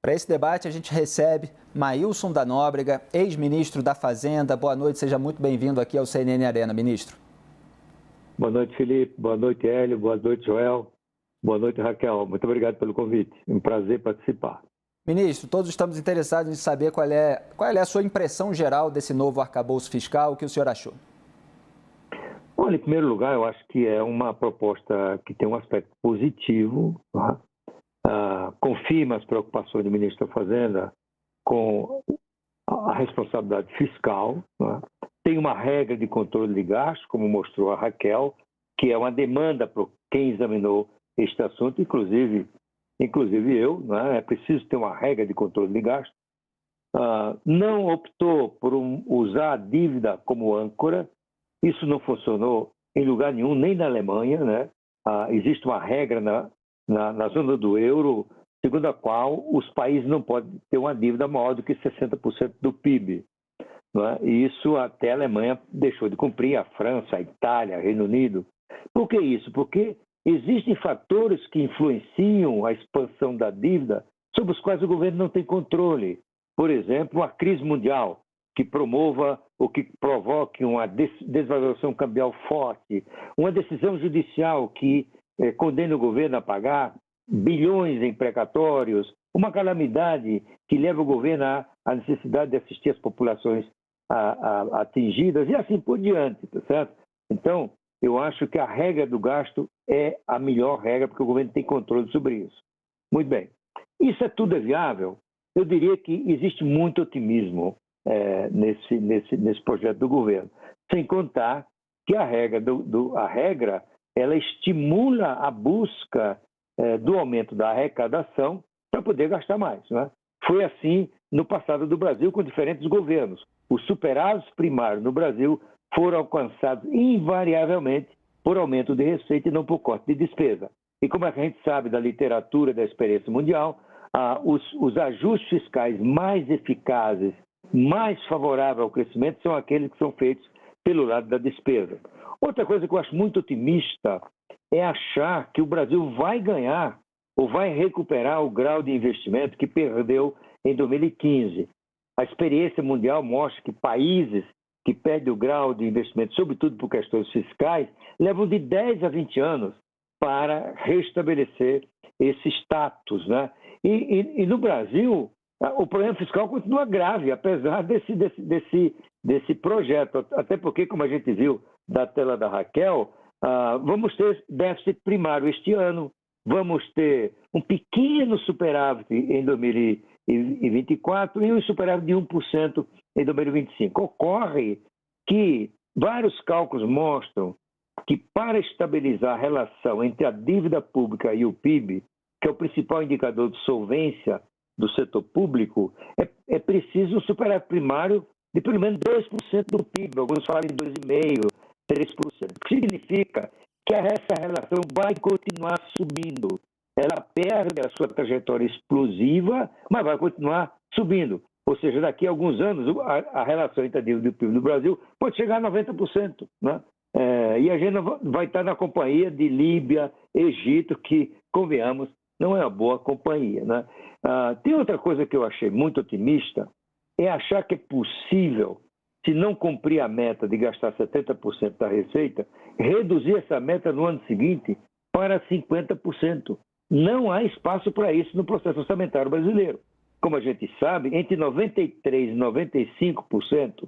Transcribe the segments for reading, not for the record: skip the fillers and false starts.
Para esse debate, a gente recebe Maílson da Nóbrega, ex-ministro da Fazenda. Boa noite, seja muito bem-vindo aqui ao CNN Arena, ministro. Boa noite, Felipe. Boa noite, Hélio. Boa noite, Joel. Boa noite, Raquel. Muito obrigado pelo convite. É um prazer participar. Ministro, todos estamos interessados em saber qual é a sua impressão geral desse novo arcabouço fiscal, o que o senhor achou? Olha, em primeiro lugar, eu acho que é uma proposta que tem um aspecto positivo, tá? Confirma as preocupações do ministro da Fazenda com a responsabilidade fiscal, tá? Tem uma regra de controle de gastos, como mostrou a Raquel, que é uma demanda para quem examinou este assunto, inclusive eu, né? É preciso ter uma regra de controle de gastos. Não optou por usar a dívida como âncora. Isso não funcionou em lugar nenhum, nem na Alemanha, né? Existe uma regra na zona do euro, segundo a qual os países não podem ter uma dívida maior do que 60% do PIB. Né? E isso até a Alemanha deixou de cumprir, a França, a Itália, o Reino Unido. Por que isso? Porque existem fatores que influenciam a expansão da dívida sobre os quais o governo não tem controle. Por exemplo, a crise mundial, que promova ou que provoque uma desvalorização cambial forte, uma decisão judicial que condena o governo a pagar bilhões em precatórios, uma calamidade que leva o governo à necessidade de assistir as populações atingidas e assim por diante, tá certo? Então, eu acho que a regra do gasto é a melhor regra porque o governo tem controle sobre isso. Muito bem. Isso tudo é viável? Eu diria que existe muito otimismo nesse projeto do governo, sem contar que a regra ela estimula a busca do aumento da arrecadação para poder gastar mais, né? Foi assim no passado do Brasil com diferentes governos. Os superávitos primários no Brasil foram alcançados invariavelmente por aumento de receita e não por corte de despesa. E como a gente sabe da literatura da experiência mundial, os ajustes fiscais mais eficazes, mais favoráveis ao crescimento, são aqueles que são feitos pelo lado da despesa. Outra coisa que eu acho muito otimista é achar que o Brasil vai ganhar ou vai recuperar o grau de investimento que perdeu em 2015. A experiência mundial mostra que países que perdem o grau de investimento, sobretudo por questões fiscais, levam de 10 a 20 anos para restabelecer esse status, né? E no Brasil, o problema fiscal continua grave, apesar desse projeto. Até porque, como a gente viu da tela da Raquel, vamos ter déficit primário este ano, vamos ter um pequeno superávit em 2024 e um superávit de 1% em 2025. Ocorre que vários cálculos mostram que para estabilizar a relação entre a dívida pública e o PIB, que é o principal indicador de solvência do setor público, é preciso um superávit primário de pelo menos 2% do PIB, alguns falam em 2,5%, 3%. O que significa que essa relação vai continuar subindo. Ela perde a sua trajetória explosiva, mas vai continuar subindo. Ou seja, daqui a alguns anos, a relação entre a dívida e o PIB do Brasil pode chegar a 90%. Né? E a gente vai estar na companhia de Líbia, Egito, que, convenhamos, não é uma boa companhia. Né? Tem outra coisa que eu achei muito otimista, é achar que é possível, se não cumprir a meta de gastar 70% da receita, reduzir essa meta no ano seguinte para 50%. Não há espaço para isso no processo orçamentário brasileiro. Como a gente sabe, entre 93% e 95%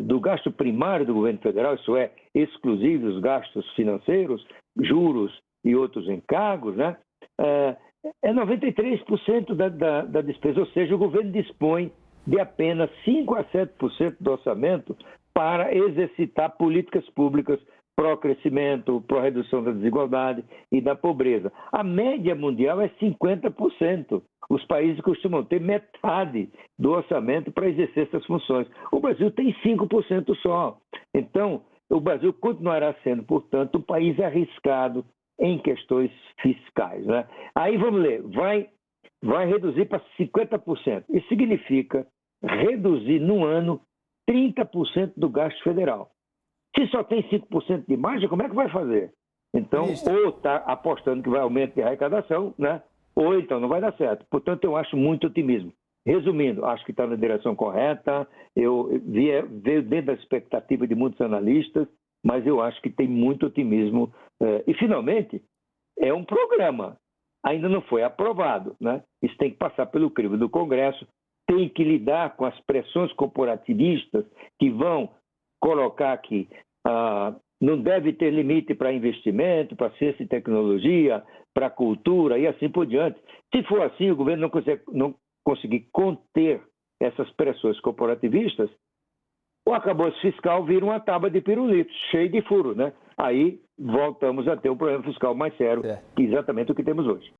do gasto primário do governo federal, isso é, exclusivo dos gastos financeiros, juros e outros encargos, né? É 93% da despesa, ou seja, o governo dispõe de apenas 5% a 7% do orçamento para exercitar políticas públicas pró-crescimento, pró-redução da desigualdade e da pobreza. A média mundial é 50%. Os países costumam ter metade do orçamento para exercer essas funções. O Brasil tem 5% só. Então, o Brasil continuará sendo, portanto, um país arriscado em questões fiscais. Né? Aí vamos ler, vai reduzir para 50%. Isso significa reduzir no ano 30% do gasto federal. Se só tem 5% de margem, como é que vai fazer? Então, ou está apostando que vai aumento de arrecadação, né? ou então não vai dar certo. Portanto, eu acho muito otimismo. Resumindo, acho que está na direção correta, veio dentro da expectativa de muitos analistas, mas eu acho que tem muito otimismo. E, finalmente, é um programa, ainda não foi aprovado, né? Isso tem que passar pelo crivo do Congresso, tem que lidar com as pressões corporativistas que vão colocar que não deve ter limite para investimento, para ciência e tecnologia, para cultura e assim por diante. Se for assim, o governo não conseguir conter essas pressões corporativistas, o arcabouço fiscal vira uma tábua de pirulitos, cheio de furo, né? Aí voltamos a ter um problema fiscal mais sério, que exatamente o que temos hoje.